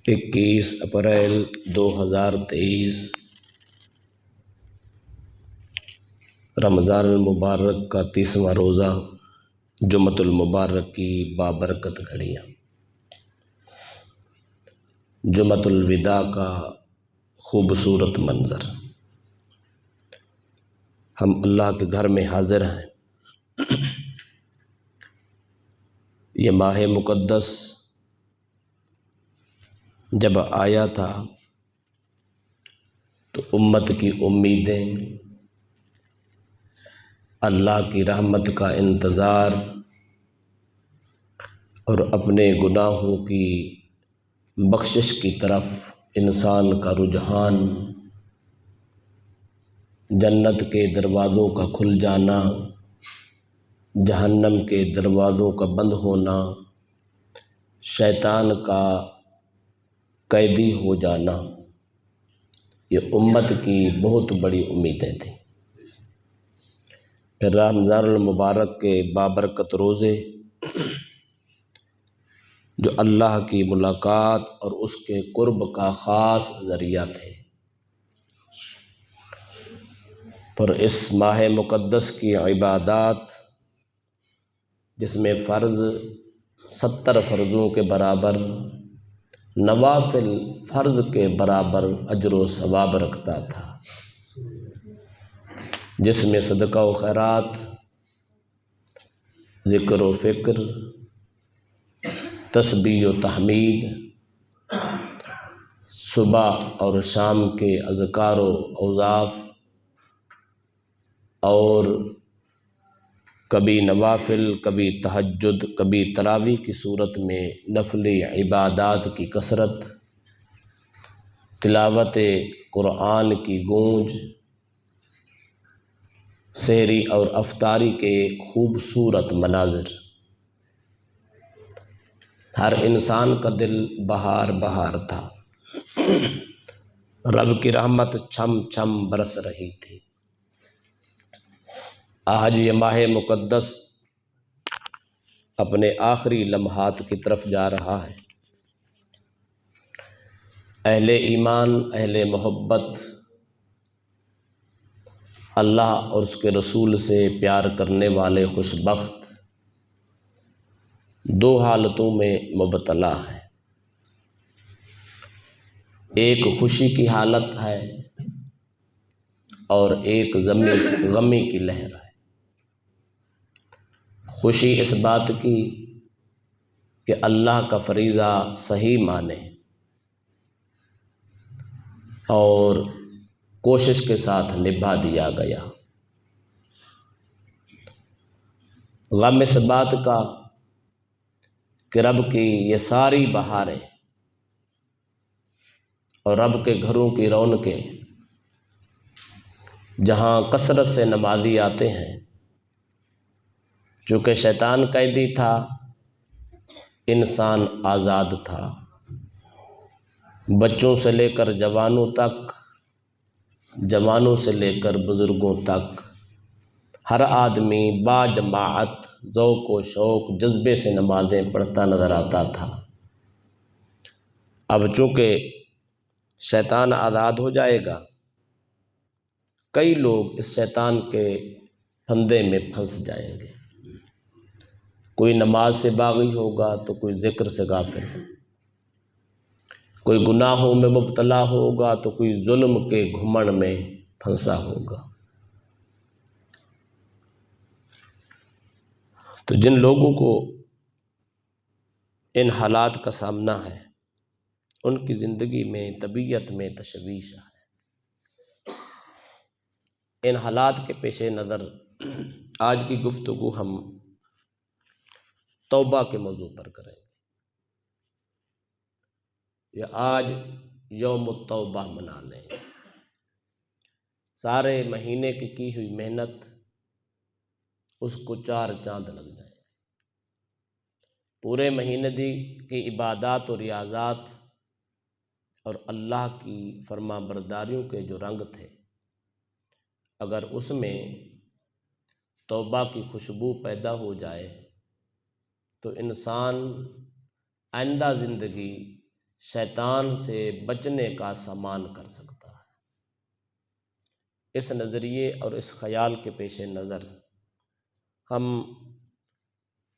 اکیس اپریل 2023 رمضان المبارک کا 30واں روزہ، جمعۃ المبارک کی بابرکت گھڑیاں، جمعۃ الوداع کا خوبصورت منظر۔ ہم اللہ کے گھر میں حاضر ہیں۔ یہ ماہ مقدس جب آیا تھا تو امت کی امیدیں، اللہ کی رحمت کا انتظار اور اپنے گناہوں کی بخشش کی طرف انسان کا رجحان، جنت کے دروازوں کا کھل جانا، جہنم کے دروازوں کا بند ہونا، شیطان کا قیدی ہو جانا، یہ امت کی بہت بڑی امیدیں تھیں۔ پھر رمضان المبارک کے بابرکت روزے جو اللہ کی ملاقات اور اس کے قرب کا خاص ذریعہ تھے، پر اس ماہ مقدس کی عبادات جس میں فرض 70 فرضوں کے برابر، نوافل فرض کے برابر اجر و ثواب رکھتا تھا، جس میں صدقہ و خیرات، ذکر و فکر، تسبیح و تحمید، صبح اور شام کے اذکار و اوظاف، اور کبھی نوافل، کبھی تہجد، کبھی تراویح کی صورت میں نفلی عبادات کی کثرت، تلاوت قرآن کی گونج، سحری اور افطاری کے خوبصورت مناظر، ہر انسان کا دل بہار بہار تھا، رب کی رحمت چھم چھم برس رہی تھی۔ آج یہ ماہ مقدس اپنے آخری لمحات کی طرف جا رہا ہے۔ اہل ایمان، اہل محبت، اللہ اور اس کے رسول سے پیار کرنے والے خوش بخت دو حالتوں میں مبتلا ہیں۔ ایک خوشی کی حالت ہے اور ایک غمی کی لہر ہے۔ خوشی اس بات کی کہ اللہ کا فریضہ صحیح مانے اور کوشش کے ساتھ نبھا دیا گیا۔ غم اس بات کا کہ رب کی یہ ساری بہاریں اور رب کے گھروں کی رونقیں، جہاں کثرت سے نمازی آتے ہیں، چونکہ شیطان قیدی تھا، انسان آزاد تھا، بچوں سے لے کر جوانوں تک، جوانوں سے لے کر بزرگوں تک، ہر آدمی با جماعت ذوق و شوق جذبے سے نمازیں پڑھتا نظر آتا تھا۔ اب چونکہ شیطان آزاد ہو جائے گا، کئی لوگ اس شیطان کے پھندے میں پھنس جائیں گے۔ کوئی نماز سے باغی ہوگا تو کوئی ذکر سے غافل، کوئی گناہوں میں مبتلا ہوگا تو کوئی ظلم کے گھمنڈ میں پھنسا ہوگا۔ تو جن لوگوں کو ان حالات کا سامنا ہے، ان کی زندگی میں طبیعت میں تشویش ہے۔ ان حالات کے پیش نظر آج کی گفتگو ہم توبہ کے موضوع پر کریں گے۔ یا آج یوم التوبہ منا لیں، سارے مہینے کی ہوئی محنت اس کو 4 چاند لگ جائیں۔ پورے مہینے کی عبادات و ریاضات اور اللہ کی فرما برداریوں کے جو رنگ تھے، اگر اس میں توبہ کی خوشبو پیدا ہو جائے تو انسان آئندہ زندگی شیطان سے بچنے کا سامان کر سکتا ہے۔ اس نظریے اور اس خیال کے پیش نظر ہم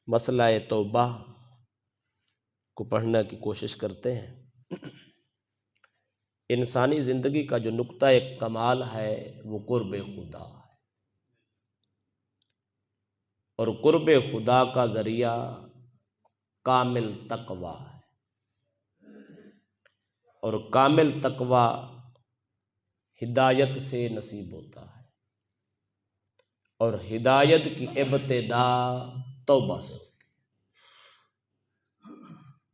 مسئلہ توبہ کو پڑھنے کی کوشش کرتے ہیں۔ انسانی زندگی کا جو نقطہ کمال ہے وہ قرب خدا ہے، اور قرب خدا کا ذریعہ کامل تقوی ہے، اور کامل تقوی ہدایت سے نصیب ہوتا ہے، اور ہدایت کی ابتدا توبہ سے ہوتی ہے۔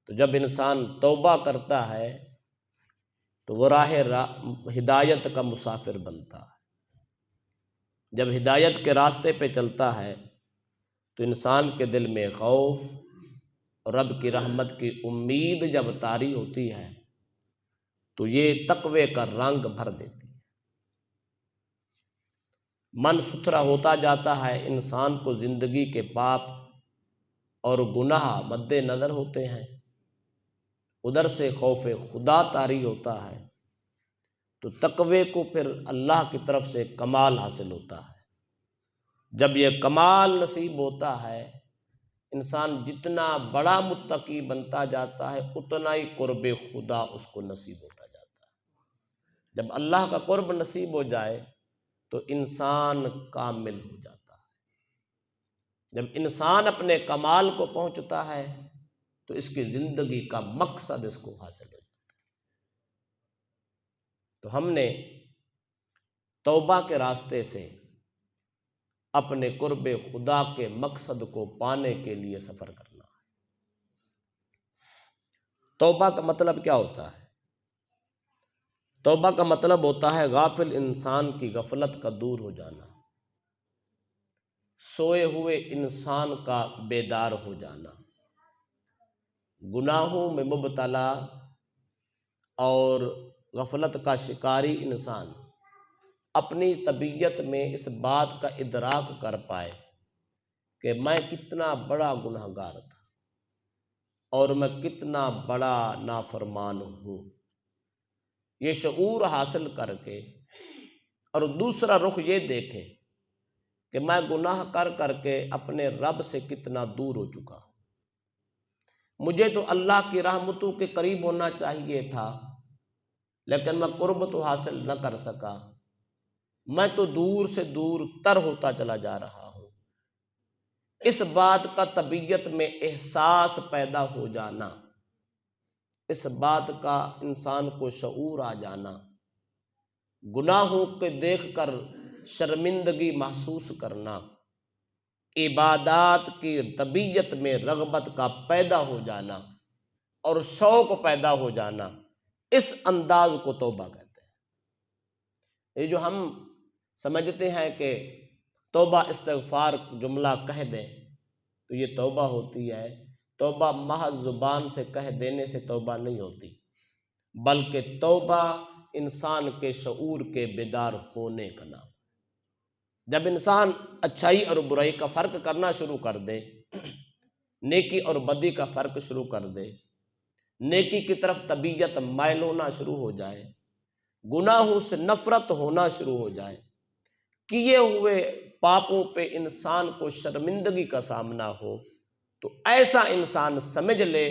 تو جب انسان توبہ کرتا ہے تو وہ راہ ہدایت کا مسافر بنتا ہے۔ جب ہدایت کے راستے پہ چلتا ہے تو انسان کے دل میں خوف اور رب کی رحمت کی امید جب طاری ہوتی ہے تو یہ تقوی کا رنگ بھر دیتی ہے۔ من ستھرا ہوتا جاتا ہے، انسان کو زندگی کے پاپ اور گناہ مد نظر ہوتے ہیں، ادھر سے خوف خدا طاری ہوتا ہے، تو تقوی کو پھر اللہ کی طرف سے کمال حاصل ہوتا ہے۔ جب یہ کمال نصیب ہوتا ہے، انسان جتنا بڑا متقی بنتا جاتا ہے اتنا ہی قرب خدا اس کو نصیب ہوتا جاتا ہے۔ جب اللہ کا قرب نصیب ہو جائے تو انسان کامل ہو جاتا ہے۔ جب انسان اپنے کمال کو پہنچتا ہے تو اس کی زندگی کا مقصد اس کو حاصل ہو جاتا ہے۔ تو ہم نے توبہ کے راستے سے اپنے قرب خدا کے مقصد کو پانے کے لیے سفر کرنا ہے۔ توبہ کا مطلب کیا ہوتا ہے؟ توبہ کا مطلب ہوتا ہے غافل انسان کی غفلت کا دور ہو جانا، سوئے ہوئے انسان کا بیدار ہو جانا، گناہوں میں مبتلا اور غفلت کا شکاری انسان اپنی طبیعت میں اس بات کا ادراک کر پائے کہ میں کتنا بڑا گناہ گار تھا اور میں کتنا بڑا نافرمان ہوں، یہ شعور حاصل کر کے اور دوسرا رخ یہ دیکھے کہ میں گناہ کر کر کے اپنے رب سے کتنا دور ہو چکا ہوں۔ مجھے تو اللہ کی رحمتوں کے قریب ہونا چاہیے تھا لیکن میں قرب تو حاصل نہ کر سکا، میں تو دور سے دور تر ہوتا چلا جا رہا ہوں۔ اس بات کا طبیعت میں احساس پیدا ہو جانا، اس بات کا انسان کو شعور آ جانا، گناہوں کے دیکھ کر شرمندگی محسوس کرنا، عبادات کی طبیعت میں رغبت کا پیدا ہو جانا اور شوق پیدا ہو جانا، اس انداز کو توبہ کہتے ہیں۔ یہ جو ہم سمجھتے ہیں کہ توبہ استغفار جملہ کہہ دیں تو یہ توبہ ہوتی ہے، توبہ محض زبان سے کہہ دینے سے توبہ نہیں ہوتی، بلکہ توبہ انسان کے شعور کے بیدار ہونے کا نام۔ جب انسان اچھائی اور برائی کا فرق کرنا شروع کر دے، نیکی اور بدی کا فرق شروع کر دے، نیکی کی طرف طبیعت مائل ہونا شروع ہو جائے، گناہوں سے نفرت ہونا شروع ہو جائے، کیے ہوئے پاپوں پہ انسان کو شرمندگی کا سامنا ہو، تو ایسا انسان سمجھ لے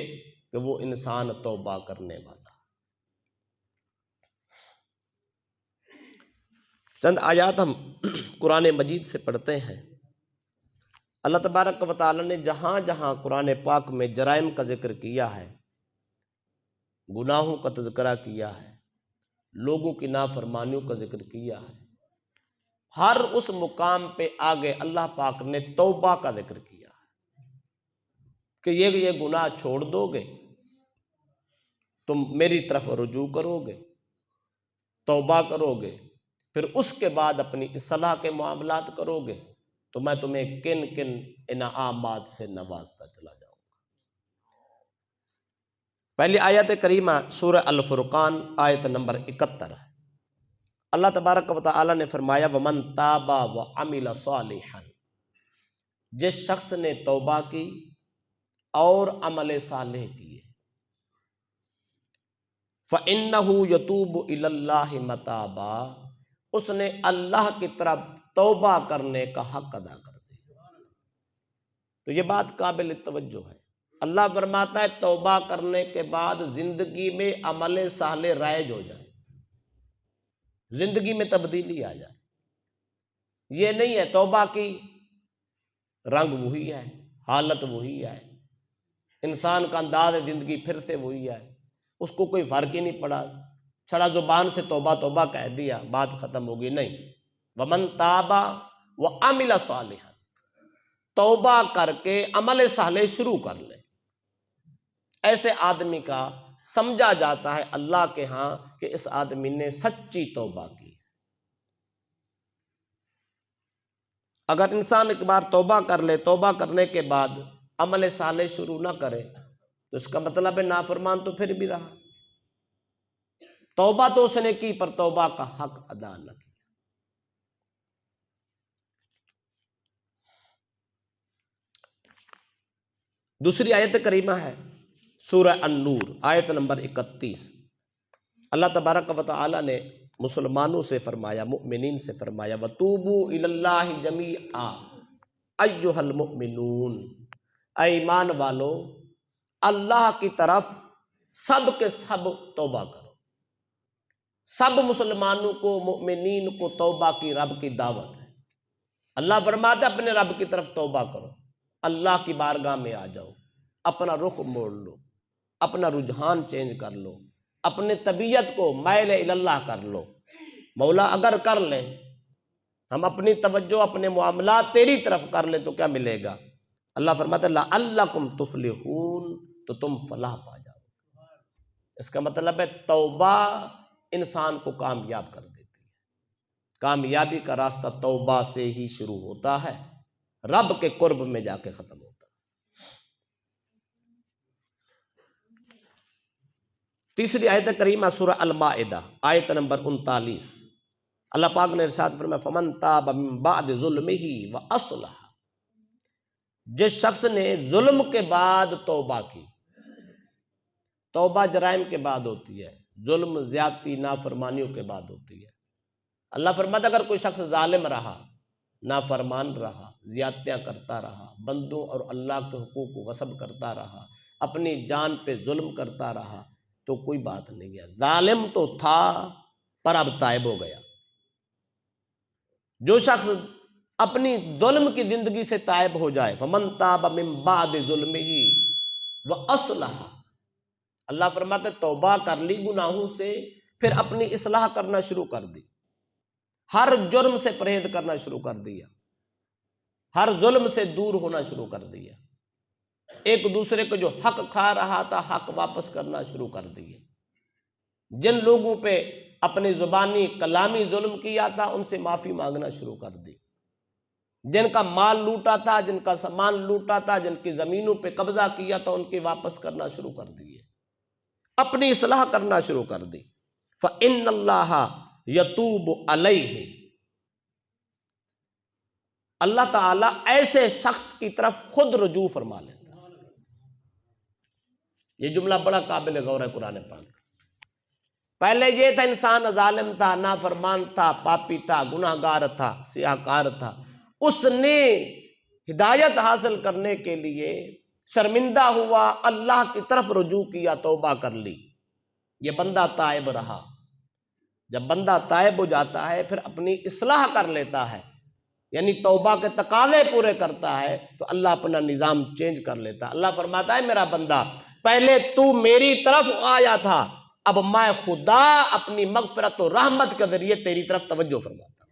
کہ وہ انسان توبہ کرنے والا۔ چند آیات ہم قرآن مجید سے پڑھتے ہیں۔ اللہ تبارک و تعالی نے جہاں جہاں قرآن پاک میں جرائم کا ذکر کیا ہے، گناہوں کا تذکرہ کیا ہے، لوگوں کی نافرمانیوں کا ذکر کیا ہے، ہر اس مقام پہ آگے اللہ پاک نے توبہ کا ذکر کیا ہے کہ یہ گناہ چھوڑ دو گے، تم میری طرف رجوع کرو گے، توبہ کرو گے، پھر اس کے بعد اپنی اصلاح کے معاملات کرو گے تو میں تمہیں کن کن انعامات سے نوازتا چلا جاؤں گا۔ پہلی آیت کریمہ سورہ الفرقان آیت نمبر 71 ہے۔ اللہ تبارک و تعالی نے فرمایا وَمَن تَابَ وَعَمِلَ صَالِحًا، جس شخص نے توبہ کی اور عمل صالح کیے، فَإِنَّهُ يَتُوبُ إِلَى اللَّهِ مَتَابًا، اس نے اللہ کی طرف توبہ کرنے کا حق ادا کر دیا۔ تو یہ بات قابل توجہ ہے۔ اللہ فرماتا ہے توبہ کرنے کے بعد زندگی میں عمل صالح رائج ہو جائے، زندگی میں تبدیلی آ جائے۔ یہ نہیں ہے توبہ کی رنگ وہی ہے، حالت وہی ہے، انسان کا انداز زندگی پھر سے وہی ہے، اس کو کوئی فرق ہی نہیں پڑا، چھڑا زبان سے توبہ توبہ کہہ دیا، بات ختم ہوگی۔ نہیں، وَمَن تَابَ وَعَمِلَ صَالِحًا، توبہ کر کے عمل صالح شروع کر لے، ایسے آدمی کا سمجھا جاتا ہے اللہ کے ہاں کہ اس آدمی نے سچی توبہ کی۔ اگر انسان ایک بار توبہ کر لے، توبہ کرنے کے بعد عمل صالح شروع نہ کرے تو اس کا مطلب ہے نافرمان تو پھر بھی رہا، توبہ تو اس نے کی پر توبہ کا حق ادا نہ کیا۔ دوسری آیت کریمہ ہے سورہ النور، آیت نمبر 31۔ اللہ تبارک و تعالی نے مسلمانوں سے فرمایا، مؤمنین سے فرمایا، وَتُوبُوا إِلَى اللَّهِ جَمِيعًا أَيُّهَا الْمُؤْمِنُونَ، اے ایمان والو اللہ کی طرف سب کے سب توبہ کرو۔ سب مسلمانوں کو، مؤمنین کو توبہ کی رب کی دعوت ہے۔ اللہ فرماتا ہے اپنے رب کی طرف توبہ کرو، اللہ کی بارگاہ میں آ جاؤ، اپنا رخ موڑ لو، اپنا رجحان چینج کر لو، اپنے طبیعت کو مائل اللہ کر لو۔ مولا اگر کر لیں ہم اپنی توجہ اپنے معاملات تیری طرف کر لیں تو کیا ملے گا؟ اللہ فرماتا ہے لعلکم تفلحون، تو تم فلاح پا جاؤ۔ اس کا مطلب ہے توبہ انسان کو کامیاب کر دیتی ہے۔ کامیابی کا راستہ توبہ سے ہی شروع ہوتا ہے، رب کے قرب میں جا کے ختم ہوتا ہے۔ تیسری آیت کریمہ سورہ المائدہ، آیت نمبر 39۔ اللہ پاک نے ارشاد فرمایا فَمَن تَابَ مِن بَعْدِ ظُلْمِهِ وَأَصْلَحَ، جس شخص نے ظلم کے بعد توبہ کی، توبہ جرائم کے بعد ہوتی ہے، ظلم زیادتی نافرمانیوں کے بعد ہوتی ہے۔ اللہ فرماتا اگر کوئی شخص ظالم رہا، نافرمان رہا، زیادتیاں کرتا رہا، بندوں اور اللہ کے حقوق کو غصب کرتا رہا، اپنی جان پہ ظلم کرتا رہا، تو کوئی بات نہیں ہے، ظالم تو تھا پر اب تائب ہو گیا۔ جو شخص اپنی ظلم کی زندگی سے تائب ہو جائے، فَمَن تَابَ مِن بَعْدِ ظُلْمِهِ وَأَصْلَحَ، اللہ فرماتے توبہ کر لی گناہوں سے، پھر اپنی اصلاح کرنا شروع کر دی، ہر جرم سے پرہیز کرنا شروع کر دیا، ہر ظلم سے دور ہونا شروع کر دیا، ایک دوسرے کو جو حق کھا رہا تھا حق واپس کرنا شروع کر دیے، جن لوگوں پہ اپنی زبانی کلامی ظلم کیا تھا ان سے معافی مانگنا شروع کر دی، جن کا مال لوٹا تھا، جن کا سامان لوٹا تھا، جن کی زمینوں پہ قبضہ کیا تھا ان کی واپس کرنا شروع کر دیے، اپنی اصلاح کرنا شروع کر دی۔ فَإِنَّ اللَّهَ يَتُوبُ عَلَيْهِ، اللہ تعالیٰ ایسے شخص کی طرف خود رجوع فرما لیتا ہے۔ یہ جملہ بڑا قابل غور ہے قرآن پاک۔ پہلے یہ تھا انسان ظالم تھا، نافرمان تھا، پاپی تھا، گناہ گار تھا، سیاہکار تھا، اس نے ہدایت حاصل کرنے کے لیے شرمندہ ہوا، اللہ کی طرف رجوع کیا، توبہ کر لی، یہ بندہ تائب رہا۔ جب بندہ تائب ہو جاتا ہے پھر اپنی اصلاح کر لیتا ہے، یعنی توبہ کے تقاضے پورے کرتا ہے، تو اللہ اپنا نظام چینج کر لیتا ہے۔ اللہ فرماتا ہے میرا بندہ پہلے تو میری طرف آیا تھا، اب میں خدا اپنی مغفرت و رحمت کے ذریعے تیری طرف توجہ فرماتا ہوں۔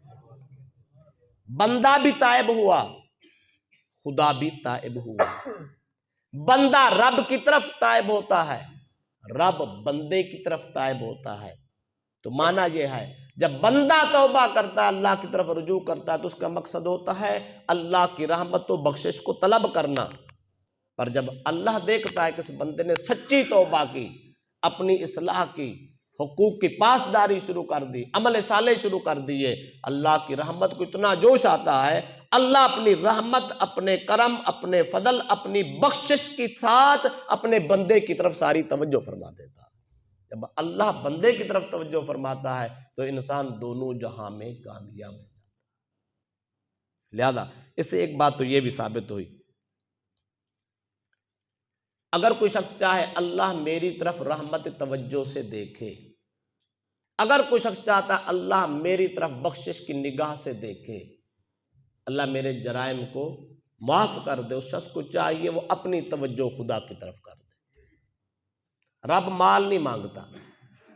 بندہ بھی تائب ہوا، خدا بھی تائب ہوا۔ بندہ رب کی طرف تائب ہوتا ہے، رب بندے کی طرف تائب ہوتا ہے۔ تو معنی یہ ہے جب بندہ توبہ کرتا ہے، اللہ کی طرف رجوع کرتا ہے، تو اس کا مقصد ہوتا ہے اللہ کی رحمت و بخشش کو طلب کرنا۔ پر جب اللہ دیکھتا ہے کہ اس بندے نے سچی توبہ کی، اپنی اصلاح کی، حقوق کی پاسداری شروع کر دی، عمل صالح شروع کر دیے، اللہ کی رحمت کو اتنا جوش آتا ہے، اللہ اپنی رحمت، اپنے کرم، اپنے فضل، اپنی بخشش کے ساتھ اپنے بندے کی طرف ساری توجہ فرما دیتا ہے۔ جب اللہ بندے کی طرف توجہ فرماتا ہے تو انسان دونوں جہاں میں کامیاب ہو جاتا ہے۔ لہذا اس سے ایک بات تو یہ بھی ثابت ہوئی، اگر کوئی شخص چاہے اللہ میری طرف رحمت توجہ سے دیکھے، اگر کوئی شخص چاہتا ہے اللہ میری طرف بخشش کی نگاہ سے دیکھے، اللہ میرے جرائم کو معاف کر دے، اس شخص کو چاہیے وہ اپنی توجہ خدا کی طرف کر دے۔ رب مال نہیں مانگتا،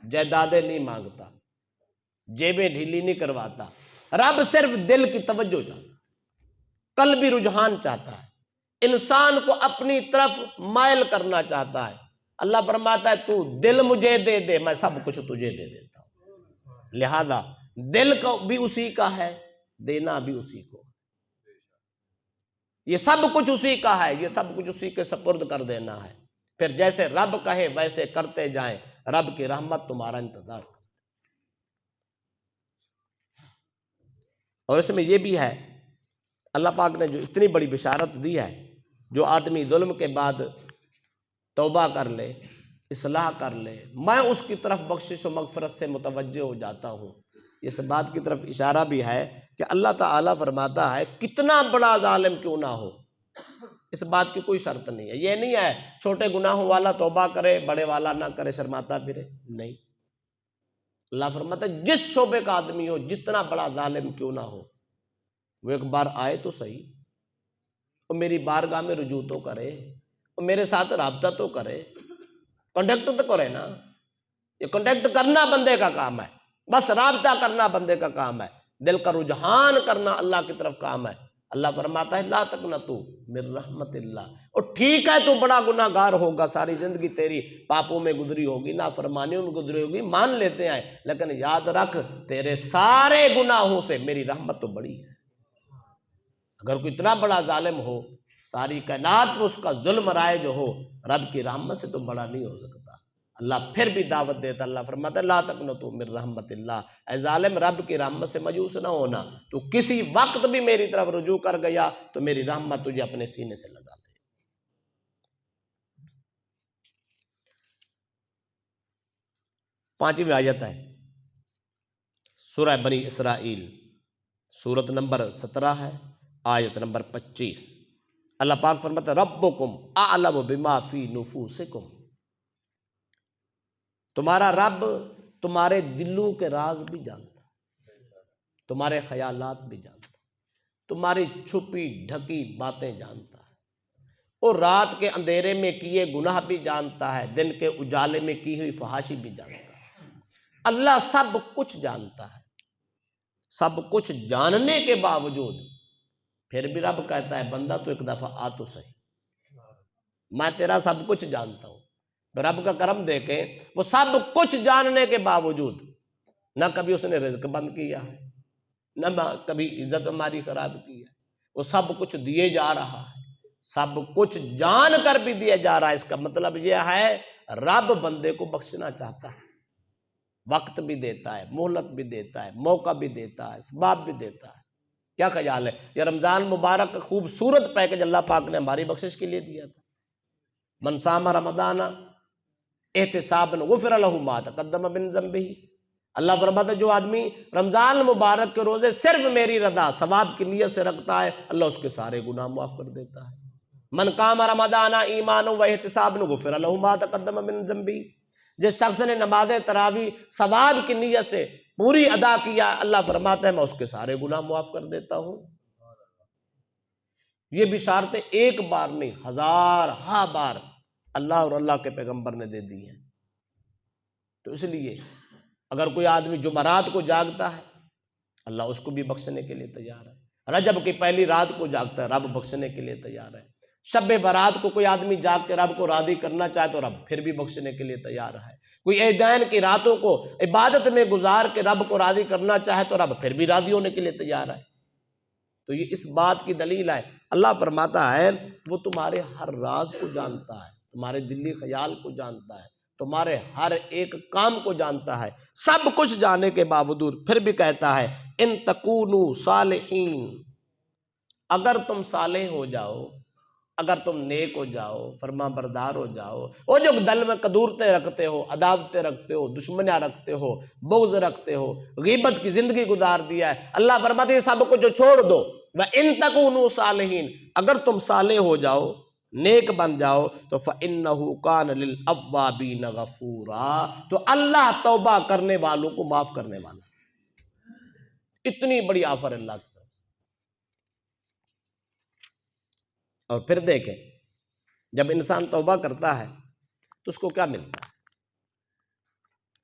جائیدادیں نہیں مانگتا، جیبیں ڈھیلی نہیں کرواتا، رب صرف دل کی توجہ چاہتا، قلبی رجحان چاہتا ہے، انسان کو اپنی طرف مائل کرنا چاہتا ہے۔ اللہ فرماتا ہے تو دل مجھے دے دے، میں سب کچھ تجھے دے دیتا ہوں۔ لہذا دل کو بھی اسی کا ہے، دینا بھی اسی کو، یہ سب کچھ اسی کا ہے، یہ سب کچھ اسی کے سپرد کر دینا ہے۔ پھر جیسے رب کہے ویسے کرتے جائیں، رب کی رحمت تمہارا انتظار کرتے۔ اور اس میں یہ بھی ہے، اللہ پاک نے جو اتنی بڑی بشارت دی ہے، جو آدمی ظلم کے بعد توبہ کر لے، اصلاح کر لے، میں اس کی طرف بخشش و مغفرت سے متوجہ ہو جاتا ہوں۔ اس بات کی طرف اشارہ بھی ہے کہ اللہ تعالیٰ فرماتا ہے کتنا بڑا ظالم کیوں نہ ہو، اس بات کی کوئی شرط نہیں ہے۔ یہ نہیں ہے چھوٹے گناہوں والا توبہ کرے، بڑے والا نہ کرے، شرماتا پھرے، نہیں۔ اللہ فرماتا ہے جس شعبے کا آدمی ہو، جتنا بڑا ظالم کیوں نہ ہو، وہ ایک بار آئے تو صحیح، وہ میری بارگاہ میں رجوع تو کرے، وہ میرے ساتھ رابطہ تو کرے، کانٹیکٹ تو کرے نا۔ یہ کانٹیکٹ کرنا بندے کا کام ہے، بس رابطہ کرنا بندے کا کام ہے، دل کا رجحان کرنا اللہ کی طرف کام ہے۔ اللہ فرماتا ہے لا تقنطوا من رحمت اللہ، اور ٹھیک ہے تو بڑا گناہ گار ہوگا، ساری زندگی تیری پاپوں میں گزری ہوگی، نافرمانیوں میں گزری ہوگی، مان لیتے ہیں، لیکن یاد رکھ تیرے سارے گناہوں سے میری رحمت تو بڑی ہے۔ اگر کوئی اتنا بڑا ظالم ہو، ساری کائنات میں اس کا ظلم رائج ہو، رب کی رحمت سے تو بڑا نہیں ہو سکتا۔ اللہ پھر بھی دعوت دیتا، اللہ فرماتا ہے لا تقنطوا من رحمت اللہ، اے ظالم رب کی رحمت سے مایوس نہ ہونا، تو کسی وقت بھی میری طرف رجوع کر گیا تو میری رحمت تجھے اپنے سینے سے لگا لے۔ 5ویں آیت ہے سورہ بنی اسرائیل، سورت نمبر 17 ہے، آیت نمبر 25۔ اللہ پاک فرماتا ہے ربکم اعلم بما فی نفوسکم، تمہارا رب تمہارے دلوں کے راز بھی جانتا ہے، تمہارے خیالات بھی جانتا ہے، تمہاری چھپی ڈھکی باتیں جانتا ہے، اور رات کے اندھیرے میں کیے گناہ بھی جانتا ہے، دن کے اجالے میں کی ہوئی فحاشی بھی جانتا ہے۔ اللہ سب کچھ جانتا ہے، سب کچھ جاننے کے باوجود پھر بھی رب کہتا ہے بندہ تو ایک دفعہ آ تو صحیح، میں تیرا سب کچھ جانتا ہوں۔ رب کا کرم دیکھیں، وہ سب کچھ جاننے کے باوجود نہ کبھی اس نے رزق بند کیا ہے، نہ کبھی عزت ہماری خراب کی ہے، وہ سب کچھ دیے جا رہا ہے، سب کچھ جان کر بھی دیا جا رہا ہے۔ اس کا مطلب یہ ہے رب بندے کو بخشنا چاہتا ہے، وقت بھی دیتا ہے، مہلت بھی دیتا ہے، موقع بھی دیتا ہے، اسباب بھی دیتا ہے۔ کیا خیال ہے؟ یہ رمضان مبارک کا خوبصورت پیکج اللہ پاک نے ہماری بخشش کے لیے دیا تھا۔ من صام رمضان احتسابا غفر لہ ما تقدم من ذنبہ، اللہ فرماتا ہے جو آدمی رمضان مبارک کے روزے صرف میری رضا ثواب کی نیت سے رکھتا ہے، اللہ اس کے سارے گناہ معاف کر دیتا ہے۔ من قام رمضان ایمانا و احتسابا غفر لہ ما تقدم من ذنبہ، جس شخص نے نماز تراویح ثواب کی نیت سے پوری ادا کیا، اللہ فرماتا ہے میں اس کے سارے گناہ معاف کر دیتا ہوں۔ یہ بشارتیں ایک بار نہیں، ہزارہا بار اللہ اور اللہ کے پیغمبر نے دے دی ہیں۔ تو اس لیے اگر کوئی آدمی جمعرات کو جاگتا ہے، اللہ اس کو بھی بخشنے کے لیے تیار ہے۔ رجب کی پہلی رات کو جاگتا ہے، رب بخشنے کے لیے تیار ہے۔ شب برات کو کوئی آدمی جاگ کے رب کو راضی کرنا چاہے تو رب پھر بھی بخشنے کے لیے تیار ہے۔ کوئی عیدین کی راتوں کو عبادت میں گزار کے رب کو راضی کرنا چاہے تو رب پھر بھی راضی ہونے کے لیے تیار ہے۔ تو یہ اس بات کی دلیل ہے، اللہ فرماتا ہے وہ تمہارے ہر راز کو جانتا ہے، تمہارے دلی خیال کو جانتا ہے، تمہارے ہر ایک کام کو جانتا ہے، سب کچھ جاننے کے باوجود پھر بھی کہتا ہے ان تکونوا صالحین، اگر تم صالح ہو جاؤ، اگر تم نیک ہو جاؤ، فرما بردار ہو جاؤ، وہ جو دل میں قدورتیں رکھتے ہو، عداوتیں رکھتے ہو، دشمنیاں رکھتے ہو، بغض رکھتے ہو، غیبت کی زندگی گزار دیا ہے، اللہ فرماتے ہیں سب کو جو چھوڑ دو، وَإِن تَكُونُوا صَالِحِينَ، اگر تم صالح ہو جاؤ، نیک بن جاؤ، تو فَإِنَّهُ كَانَ لِلْأَوَّابِينَ غَفُورًا، تو اللہ توبہ کرنے والوں کو معاف کرنے والا۔ اتنی بڑی آفر اللہ کی طرف سے۔ اور پھر دیکھیں جب انسان توبہ کرتا ہے تو اس کو کیا ملتا ہے؟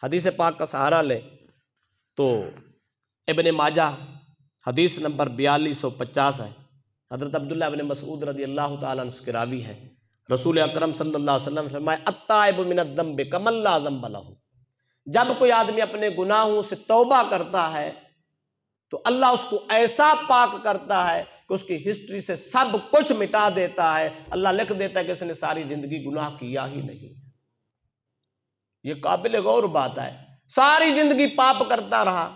حدیث پاک کا سہارا لے تو ابن ماجہ حدیث نمبر 4250 ہے، حضرت عبداللہ ابن مسعود رضی اللہ تعالیٰ عنہ کے راوی ہے، رسول اکرم صلی اللہ علیہ وسلم نے فرمایا التائب من الذنب کمن لا ذنب لہ، جب کوئی آدمی اپنے گناہوں سے توبہ کرتا ہے تو اللہ اس کو ایسا پاک کرتا ہے کہ اس کی ہسٹری سے سب کچھ مٹا دیتا ہے، اللہ لکھ دیتا ہے کہ اس نے ساری زندگی گناہ کیا ہی نہیں۔ یہ قابل غور بات ہے، ساری زندگی پاپ کرتا رہا،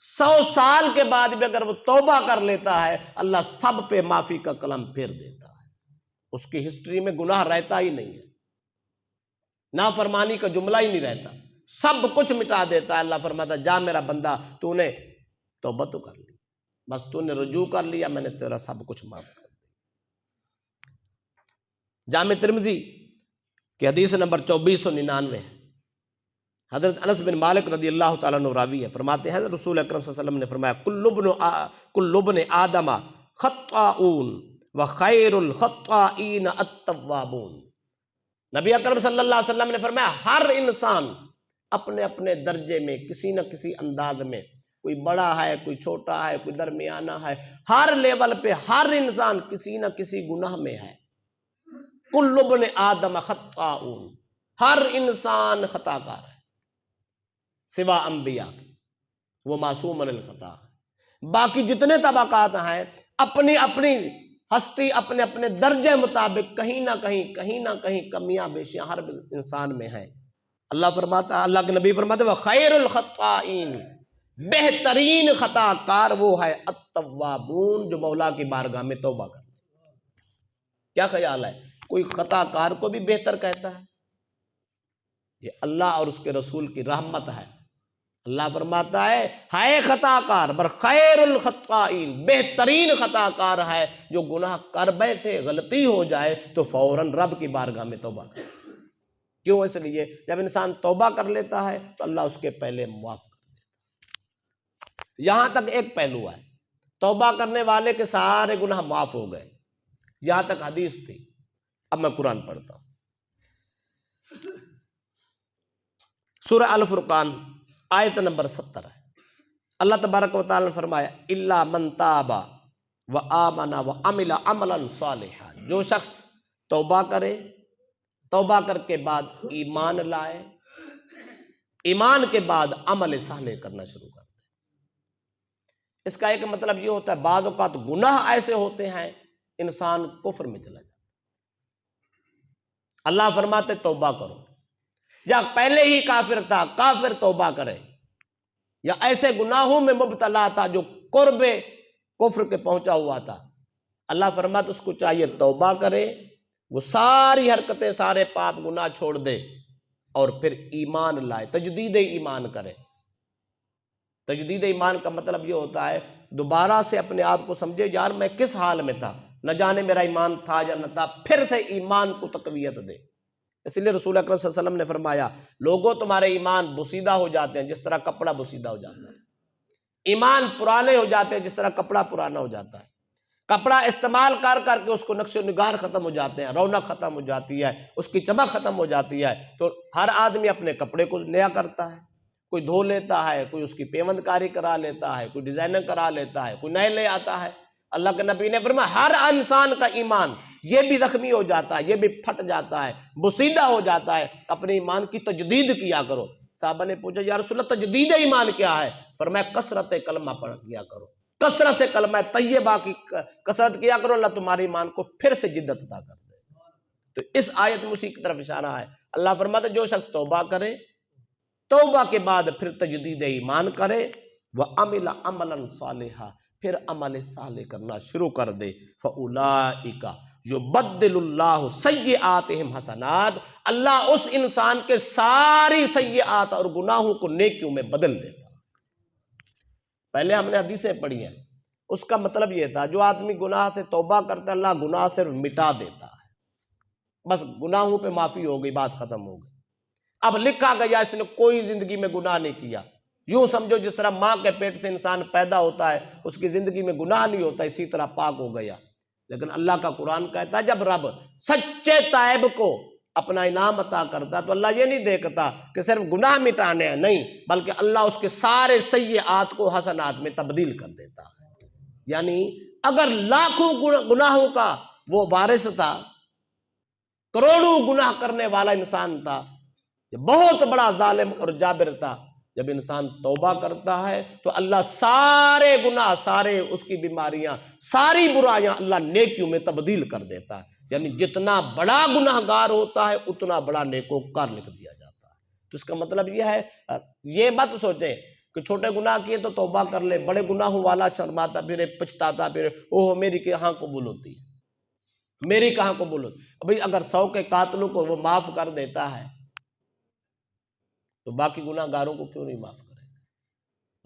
100 سال کے بعد بھی اگر وہ توبہ کر لیتا ہے اللہ سب پہ معافی کا کلم پھیر دیتا ہے، اس کی ہسٹری میں گناہ رہتا ہی نہیں ہے، نافرمانی کا جملہ ہی نہیں رہتا، سب کچھ مٹا دیتا ہے۔ اللہ فرماتا ہے جا میرا بندہ، تو نے توبہ تو کر لی، بس تو نے رجوع کر لیا، میں نے تیرا سب کچھ معاف کر دیا۔ جامع ترمذی کی حدیث نمبر 2499 ہے، حضرت انس بن مالک رضی اللہ تعالیٰ عنہ راوی ہے، فرماتے ہیں رسول اکرم صلی اللہ علیہ وسلم نے فرمایا کل ابن آدم خطاؤن وخیر الخطائین التوابون، نبی اکرم صلی اللہ علیہ وسلم نے فرمایا ہر انسان اپنے اپنے درجے میں کسی نہ کسی انداز میں، کوئی بڑا ہے، کوئی چھوٹا ہے، کوئی درمیانہ ہے، ہر لیول پہ ہر انسان کسی نہ کسی گناہ میں ہے۔ کل ابن آدم خطاؤن، ہر انسان خطا کار ہے سوا انبیاء کے، وہ معصوم عن الخطا، باقی جتنے طبقات ہیں اپنی اپنی ہستی اپنے اپنے درجے مطابق کہیں نہ کہیں کمیاں بیشیاں ہر انسان میں ہیں۔ اللہ فرماتا ہے، اللہ کے نبی فرماتے ہیں وَخَيْرُ الْخَطَّائِينَ، بہترین خطا کار وہ ہے التوابون، جو مولا کی بارگاہ میں توبہ کرتا ہے۔ کیا خیال ہے کوئی خطا کار کو بھی بہتر کہتا ہے؟ یہ اللہ اور اس کے رسول کی رحمت ہے۔ اللہ فرماتا ہے خطا کار بر خیر الخطائین، بہترین خطا کار ہے جو گناہ کر بیٹھے غلطی ہو جائے تو فوراً رب کی بارگاہ میں توبہ کرے۔ کیوں؟ اس لیے جب انسان توبہ کر لیتا ہے تو اللہ اس کے پہلے معاف کر دیتا ہے۔ یہاں تک ایک پہلو ہے، توبہ کرنے والے کے سارے گناہ معاف ہو گئے، یہاں تک حدیث تھی۔ اب میں قرآن پڑھتا ہوں، سورہ الفرقان آیت نمبر 70 ہے۔ اللہ تبارک و تعالیٰ نے فرمایا الا من تاب وآمن وعمل عملا صالحا، جو شخص توبہ کرے، توبہ کر کے بعد ایمان لائے، ایمان کے بعد عمل صالح کرنا شروع کر دے۔ اس کا ایک مطلب یہ ہوتا ہے بعض اوقات گناہ ایسے ہوتے ہیں انسان کفر میں چلا جاتا ہے، اللہ فرماتے توبہ کرو، یا پہلے ہی کافر تھا کافر توبہ کرے، یا ایسے گناہوں میں مبتلا تھا جو قرب کفر کے پہنچا ہوا تھا، اللہ فرماتا اس کو چاہیے توبہ کرے، وہ ساری حرکتیں سارے پاپ گناہ چھوڑ دے اور پھر ایمان لائے، تجدید ایمان کرے۔ تجدید ایمان کا مطلب یہ ہوتا ہے دوبارہ سے اپنے آپ کو سمجھے یار میں کس حال میں تھا، نہ جانے میرا ایمان تھا یا نہ تھا، پھر سے ایمان کو تقویت دے۔ اس لیے رسول اکرم صلی اللہ علیہ وسلم نے فرمایا لوگوں تمہارے ایمان بوسیدہ ہو جاتے ہیں جس طرح کپڑا بوسیدہ ہو جاتا ہے، ایمان پرانے ہو جاتے ہیں جس طرح کپڑا پرانا ہو جاتا ہے، کپڑا استعمال کر کر کے اس کو نقش و نگار ختم ہو جاتے ہیں، رونق ختم ہو جاتی ہے، اس کی چمک ختم ہو جاتی ہے۔ تو ہر آدمی اپنے کپڑے کو نیا کرتا ہے، کوئی دھو لیتا ہے، کوئی اس کی پیوند کاری کرا لیتا ہے، کوئی ڈیزائننگ کرا لیتا ہے، کوئی نئے لے آتا ہے۔ اللہ کے نبی نے فرمایا ہر انسان کا ایمان یہ بھی زخمی ہو جاتا ہے، یہ بھی پھٹ جاتا ہے، بوسیدہ ہو جاتا ہے، اپنے ایمان کی تجدید کیا کرو۔ صحابہ نے پوچھا یا رسول اللہ تجدید ایمان کیا ہے؟ فرمایا کثرت کلمہ پڑھ کیا کرو، کثرت سے کلمہ طیبہ کی کثرت کیا کرو، اللہ تمہارے ایمان کو پھر سے جدت عطا کر دے۔ تو اس آیت میں اسی کی طرف اشارہ ہے، اللہ فرماتا ہے جو شخص توبہ کرے، توبہ کے بعد پھر تجدید ایمان کرے، وَعَمِلَ عَمَلًا صَالِحًا، پھر عمل صالح کرنا شروع کر دے، فَأُولَئِكَ يُبَدِّلُ اللَّهُ سَیِّئَاتِهِمْ حَسَنَات، اللہ اس انسان کے ساری سیئات اور گناہوں کو نیکیوں میں بدل دیتا۔ پہلے ہم نے حدیثیں پڑھی ہیں، اس کا مطلب یہ تھا جو آدمی گناہ سے توبہ کرتا ہے اللہ گناہ سے مٹا دیتا ہے، بس گناہوں پہ معافی ہو گئی، بات ختم ہو گئی۔ اب لکھا گیا اس نے کوئی زندگی میں گناہ نہیں کیا، یوں سمجھو جس طرح ماں کے پیٹ سے انسان پیدا ہوتا ہے اس کی زندگی میں گناہ نہیں ہوتا، اسی طرح پاک ہو گیا۔ لیکن اللہ کا قرآن کہتا ہے جب رب سچے تائب کو اپنا انعام عطا کرتا تو اللہ یہ نہیں دیکھتا کہ صرف گناہ مٹانے ہیں، نہیں، بلکہ اللہ اس کے سارے سیئات کو حسنات میں تبدیل کر دیتا ہے۔ یعنی اگر لاکھوں گناہوں کا وہ وارث تھا، کروڑوں گناہ کرنے والا انسان تھا، یہ بہت بڑا ظالم اور جابر تھا، جب انسان توبہ کرتا ہے تو اللہ سارے گناہ، سارے اس کی بیماریاں، ساری برائیاں اللہ نیکیوں میں تبدیل کر دیتا ہے۔ یعنی جتنا بڑا گناہ گار ہوتا ہے اتنا بڑا نیکوکار لکھ دیا جاتا ہے۔ تو اس کا مطلب یہ ہے، یہ مت سوچیں کہ چھوٹے گناہ کیے تو توبہ کر لے، بڑے گناہوں والا شرماتا پھرے، پچھتاتا پھرے، اوہ میری کہاں قبول ہوتی ہے، میری کہاں قبول ہوتی ہے۔ بھئی اگر 100 کے قاتلوں کو وہ معاف کر دیتا ہے تو باقی گناہ گاروں کو کیوں نہیں معاف کرے گا؟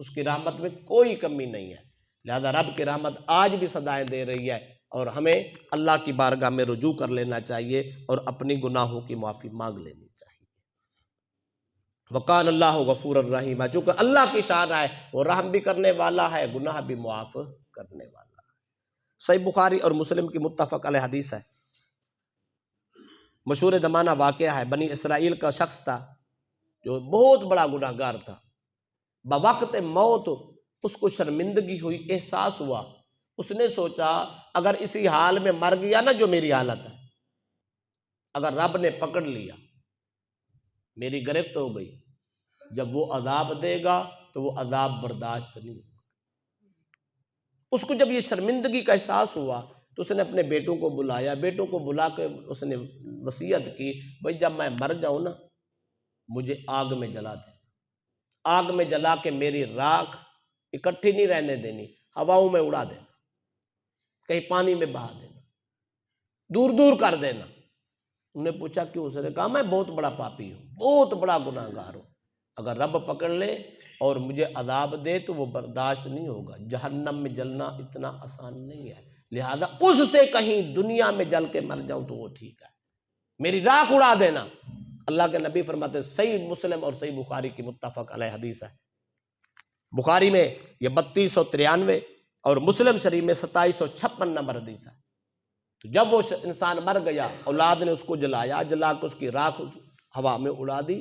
اس کی رحمت میں کوئی کمی نہیں ہے، لہذا رب کی رحمت آج بھی صدائیں دے رہی ہے، اور ہمیں اللہ کی بارگاہ میں رجوع کر لینا چاہیے اور اپنی گناہوں کی معافی مانگ لینی چاہیے۔ وَقَانَ اللَّهُ غَفُورًا رَحِيمًا، چونکہ اللہ کی شان ہے وہ رحم بھی کرنے والا ہے، گناہ بھی معاف کرنے والا ہے۔ صحیح بخاری اور مسلم کی متفق علیہ حدیث ہے، مشہور زمانہ واقعہ ہے، بنی اسرائیل کا شخص تھا جو بہت بڑا گناہ گار تھا، بوقت موت اس کو شرمندگی ہوئی، احساس ہوا، اس نے سوچا اگر اسی حال میں مر گیا نا جو میری حالت ہے، اگر رب نے پکڑ لیا، میری گرفت ہو گئی، جب وہ عذاب دے گا تو وہ عذاب برداشت نہیں ہوگا۔ اس کو جب یہ شرمندگی کا احساس ہوا تو اس نے اپنے بیٹوں کو بلایا، بیٹوں کو بلا کے اس نے وصیت کی، بھئی جب میں مر جاؤں نا مجھے آگ میں جلا دے، آگ میں جلا کے میری راکھ اکٹھی نہیں رہنے دینی، ہواؤں میں اڑا دینا، کہیں پانی میں بہا دینا، دور دور کر دینا۔ انہوں نے پوچھا کیوں؟ اس نے کہا میں بہت بڑا پاپی ہوں، بہت بڑا گناہ گار ہوں، اگر رب پکڑ لے اور مجھے عذاب دے تو وہ برداشت نہیں ہوگا، جہنم میں جلنا اتنا آسان نہیں ہے، لہذا اس سے کہیں دنیا میں جل کے مر جاؤں تو وہ ٹھیک ہے، میری راکھ اڑا دینا۔ اللہ کے نبی فرماتے ہیں، صحیح مسلم اور صحیح بخاری کی متفق علیہ حدیث ہے، بخاری میں یہ 3293 اور مسلم شریف میں 2756 نمبر حدیث ہے۔ تو جب وہ انسان مر گیا، اولاد نے اس کو جلایا، جلا کے اس کی راکھ ہوا میں اڑا دی،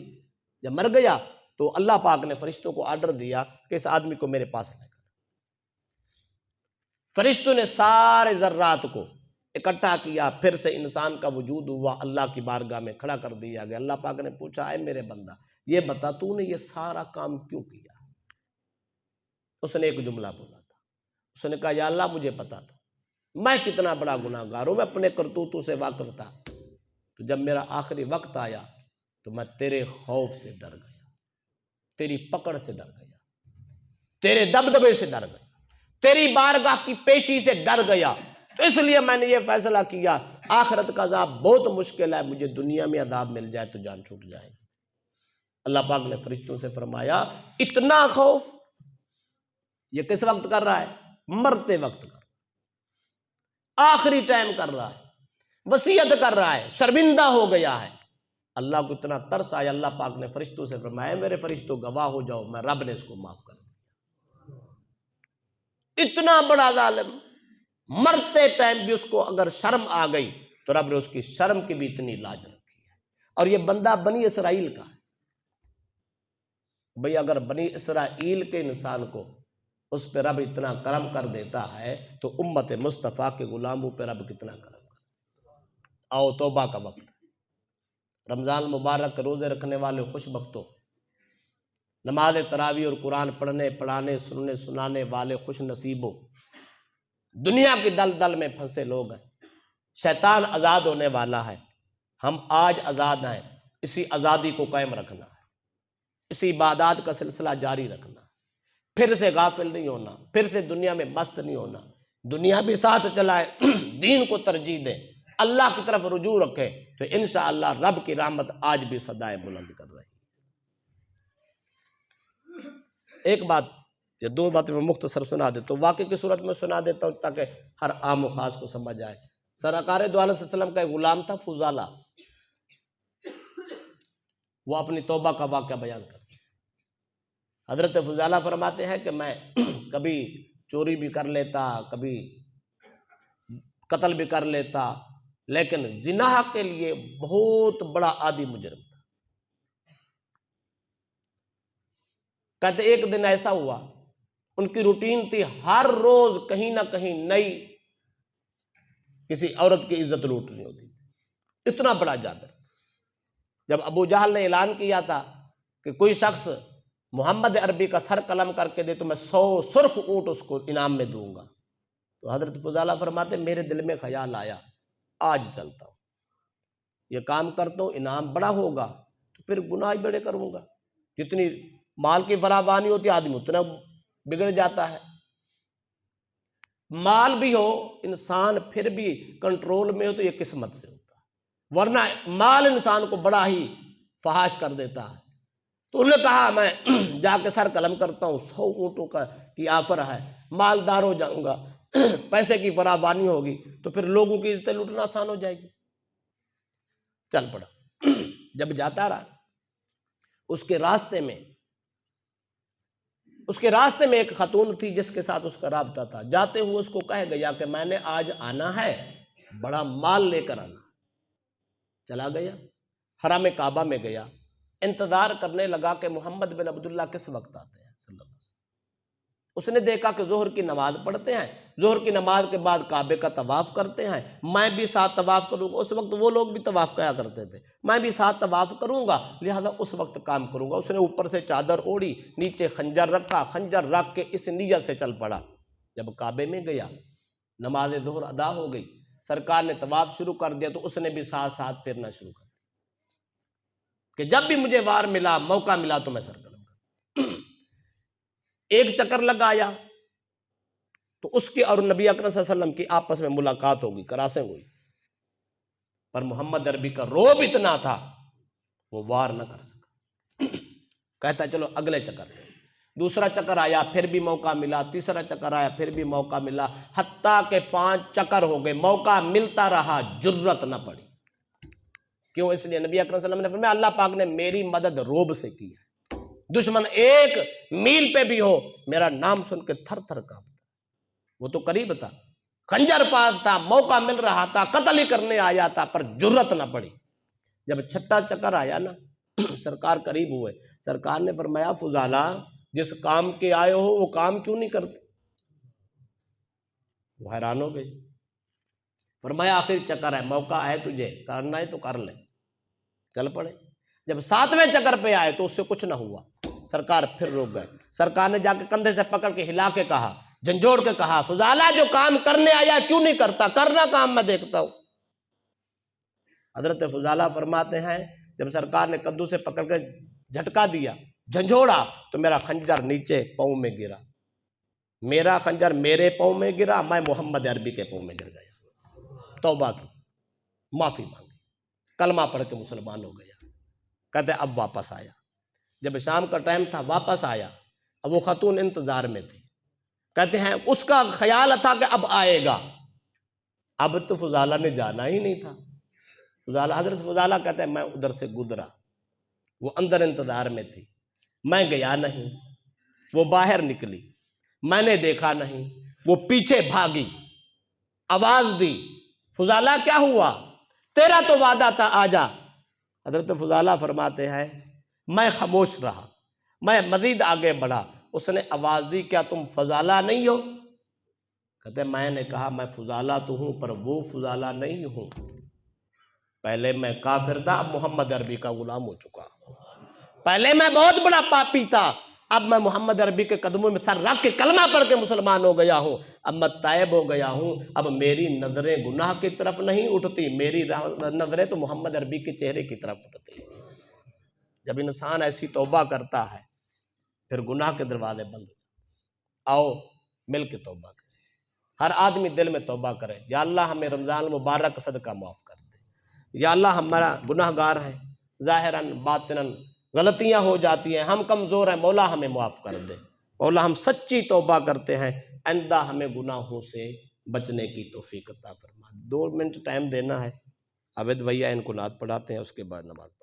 جب مر گیا تو اللہ پاک نے فرشتوں کو آرڈر دیا کہ اس آدمی کو میرے پاس لے کر۔ فرشتوں نے سارے ذرات کو اکٹھا کیا، پھر سے انسان کا وجود ہوا، اللہ کی بارگاہ میں کھڑا کر دیا گیا۔ اللہ پاک نے پوچھا، اے میرے بندہ یہ بتا تو نے یہ سارا کام کیوں کیا؟ اس نے ایک جملہ بولا تھا، اس نے کہا یا اللہ مجھے پتا تھا میں کتنا بڑا گناہ گار ہوں، میں اپنے کرتوتوں سے واقف تھا، تو جب میرا آخری وقت آیا تو میں تیرے خوف سے ڈر گیا، تیری پکڑ سے ڈر گیا، تیرے دبدبے سے ڈر گیا، تیری بارگاہ کی پیشی سے ڈر گیا، تو اس لیے میں نے یہ فیصلہ کیا آخرت کا عذاب بہت مشکل ہے، مجھے دنیا میں عذاب مل جائے تو جان چھوٹ جائے گی۔ اللہ پاک نے فرشتوں سے فرمایا اتنا خوف یہ کس وقت کر رہا ہے؟ مرتے وقت کر رہا ہے، آخری ٹائم کر رہا ہے، وصیت کر رہا ہے، شرمندہ ہو گیا ہے۔ اللہ کو اتنا ترس آیا، اللہ پاک نے فرشتوں سے فرمایا میرے فرشتوں گواہ ہو جاؤ، میں رب نے اس کو معاف کر دیا۔ اتنا بڑا ظالم، مرتے ٹائم بھی اس کو اگر شرم آ گئی تو رب نے اس کی شرم کی بھی اتنی لاج رکھی ہے۔ اور یہ بندہ بنی اسرائیل کا ہے، بھئی اگر بنی اسرائیل کے انسان کو اس پہ رب اتنا کرم کر دیتا ہے تو امت مصطفیٰ کے غلاموں پہ رب کتنا کرم کر۔ آؤ توبہ کا وقت، رمضان مبارک روزے رکھنے والے خوش بختوں، نماز تراویح اور قرآن پڑھنے پڑھانے سننے سنانے والے خوش نصیبوں، دنیا کی دلدل میں پھنسے لوگ ہیں، شیطان آزاد ہونے والا ہے، ہم آج آزاد ہیں، اسی آزادی کو قائم رکھنا ہے، اسی عبادات کا سلسلہ جاری رکھنا، پھر سے غافل نہیں ہونا، پھر سے دنیا میں مست نہیں ہونا، دنیا بھی ساتھ چلائے، دین کو ترجیح دیں، اللہ کی طرف رجوع رکھیں، تو انشاءاللہ رب کی رحمت آج بھی صدائے بلند کر رہی ہے۔ ایک بات یا دو باتیں میں مختصر سنا دیتا ہوں، واقعی کی صورت میں سنا دیتا ہوں تاکہ ہر عام و خاص کو سمجھ آئے۔ سرکار دو عالم صلی اللہ علیہ وسلم کا ایک غلام تھا فضالہ، وہ اپنی توبہ کا واقعہ بیان کرتے ہیں۔ حضرت فضالہ فرماتے ہیں کہ میں کبھی چوری بھی کر لیتا، کبھی قتل بھی کر لیتا، لیکن زنا کے لیے بہت بڑا عادی مجرم تھا۔ کہتے ایک دن ایسا ہوا، ان کی روٹین تھی ہر روز کہیں نہ کہیں نئی کسی عورت کی عزت لوٹنی ہوتی تھی، اتنا بڑا جابر۔ جب ابو جہل نے اعلان کیا تھا کہ کوئی شخص محمد عربی کا سر قلم کر کے دے تو میں 100 سرخ اونٹ اس کو انعام میں دوں گا، تو حضرت فضالہ فرماتے میرے دل میں خیال آیا آج چلتا ہوں، یہ کام کرتا ہوں، انعام بڑا ہوگا تو پھر گناہ بڑے کروں گا، جتنی مال کی فراوانی ہوتی ہے آدمی اتنا بگڑ جاتا ہے، مال بھی ہو انسان پھر بھی کنٹرول میں ہو تو یہ قسمت سے ہوتا ہے، ورنہ مال انسان کو بڑا ہی فحاش کر دیتا ہے۔ تو انہوں نے کہا میں جا کے سر قلم کرتا ہوں، 100 اونٹوں کی آفر ہے، مالدار ہو جاؤں گا، پیسے کی فراوانی ہوگی تو پھر لوگوں کی عزتیں لوٹنا آسان ہو جائے گی۔ چل پڑا، جب جاتا رہا اس کے راستے میں ایک خاتون تھی جس کے ساتھ اس کا رابطہ تھا، جاتے ہوئے اس کو کہہ گیا کہ میں نے آج آنا ہے، بڑا مال لے کر آنا۔ چلا گیا، حرم کعبہ میں گیا، انتظار کرنے لگا کہ محمد بن عبداللہ کس وقت آتے ہیں صلی اللہ علیہ وسلم۔ اس نے دیکھا کہ ظہر کی نماز پڑھتے ہیں، ظہر کی نماز کے بعد کعبے کا طواف کرتے ہیں، میں بھی ساتھ طواف کروں گا، اس وقت وہ لوگ بھی طواف کیا کرتے تھے، میں بھی ساتھ طواف کروں گا، لہذا اس وقت کام کروں گا۔ اس نے اوپر سے چادر اوڑھی، نیچے خنجر رکھا، خنجر رکھ کے اس نیت سے چل پڑا۔ جب کعبے میں گیا، نماز ظہر ادا ہو گئی، سرکار نے طواف شروع کر دیا تو اس نے بھی ساتھ ساتھ پھرنا شروع کر دیا کہ جب بھی مجھے وار ملا، موقع ملا تو میں سر قلم کروں۔ ایک چکر لگایا تو اس کی اور نبی اکرم صلی اللہ علیہ وسلم کی آپس میں ملاقات ہوگی، کراسیں ہوئی، پر محمد عربی کا روب اتنا تھا وہ وار نہ کر سکا۔ کہتا چلو اگلے چکر میں، دوسرا چکر آیا پھر بھی موقع ملا، تیسرا چکر آیا پھر بھی موقع ملا، حتیٰ کہ 5 چکر ہو گئے، موقع ملتا رہا، جرت نہ پڑی۔ کیوں؟ اس لیے نبی اکرم صلی اللہ علیہ وسلم نے فرمایا اللہ پاک نے میری مدد روب سے کی ہے، دشمن 1 میل پہ بھی ہو میرا نام سن کے تھر تھر کانپتا۔ وہ تو قریب تھا، خنجر پاس تھا، موقع مل رہا تھا، قتل ہی کرنے آیا تھا، پر جرت نہ پڑی۔ جب 6واں چکر آیا نا، سرکار قریب ہوئے، سرکار نے فرمایا فضالہ جس کام کے آئے ہو وہ کام کیوں نہیں کرتے؟ وہ حیران ہو گئے، فرمایا آخر چکر ہے، موقع ہے تجھے کرنا ہے تو کر لے، چل پڑے۔ جب 7ویں چکر پہ آئے تو اس سے کچھ نہ ہوا، سرکار پھر روک گئے۔ سرکار نے جا کے کندھے سے پکڑ کے ہلا کے کہا، جھنجھوڑ کے کہا فضالہ جو کام کرنے آیا کیوں نہیں کرتا، کرنا کام میں دیکھتا ہوں۔ حضرت فضالہ فرماتے ہیں جب سرکار نے کندھوں سے پکڑ کے جھٹکا دیا، جھنجھوڑا، تو میرا خنجر نیچے پاؤں میں گرا، میرا خنجر میرے پاؤں میں گرا، میں محمد عربی کے پاؤں میں گر گیا۔ توبہ کی، معافی مانگی، کلمہ پڑھ کے مسلمان ہو گیا۔ کہتے اب واپس آیا، جب شام کا ٹائم تھا واپس آیا، اب وہ خاتون انتظار میں تھی۔ کہتے ہیں اس کا خیال تھا کہ اب آئے گا، اب تو فضالہ نے جانا ہی نہیں تھا۔ حضرت فضالہ کہتے ہیں میں ادھر سے گزرا، وہ اندر انتظار میں تھی، میں گیا نہیں، وہ باہر نکلی، میں نے دیکھا نہیں، وہ پیچھے بھاگی، آواز دی فضالہ کیا ہوا، تیرا تو وعدہ تھا آجا۔ حضرت فضالہ فرماتے ہیں میں خاموش رہا، میں مزید آگے بڑھا، اس نے آواز دی کیا تم فضالہ نہیں ہو؟ کہتے ہیں میں نے کہا میں فضالہ تو ہوں پر وہ فضالہ نہیں ہوں، پہلے میں کافر تھا اب محمد عربی کا غلام ہو چکا، پہلے میں بہت بڑا پاپی تھا اب میں محمد عربی کے قدموں میں سر رکھ کے کلمہ پڑھ کے مسلمان ہو گیا ہوں، اب میں تائب ہو گیا ہوں، اب میری نظریں گناہ کی طرف نہیں اٹھتی، میری نظریں تو محمد عربی کے چہرے کی طرف اٹھتی۔ جب انسان ایسی توبہ کرتا ہے پھر گناہ کے دروازے بند ہو جاتے۔ آؤ مل کے توبہ کریں، ہر آدمی دل میں توبہ کرے، یا اللہ ہمیں رمضان المبارک کا صدقہ معاف کر دے، یا اللہ ہمارا گناہ گار ہے، ظاہراً باطناً غلطیاں ہو جاتی ہیں، ہم کمزور ہیں، مولا ہمیں معاف کر دے، مولا ہم سچی توبہ کرتے ہیں، آئندہ ہمیں گناہوں سے بچنے کی توفیق عطا فرما۔ 2 منٹ ٹائم دینا ہے، عابد بھیا ان کو نعت پڑھاتے ہیں، اس کے بعد نماز پڑھیں۔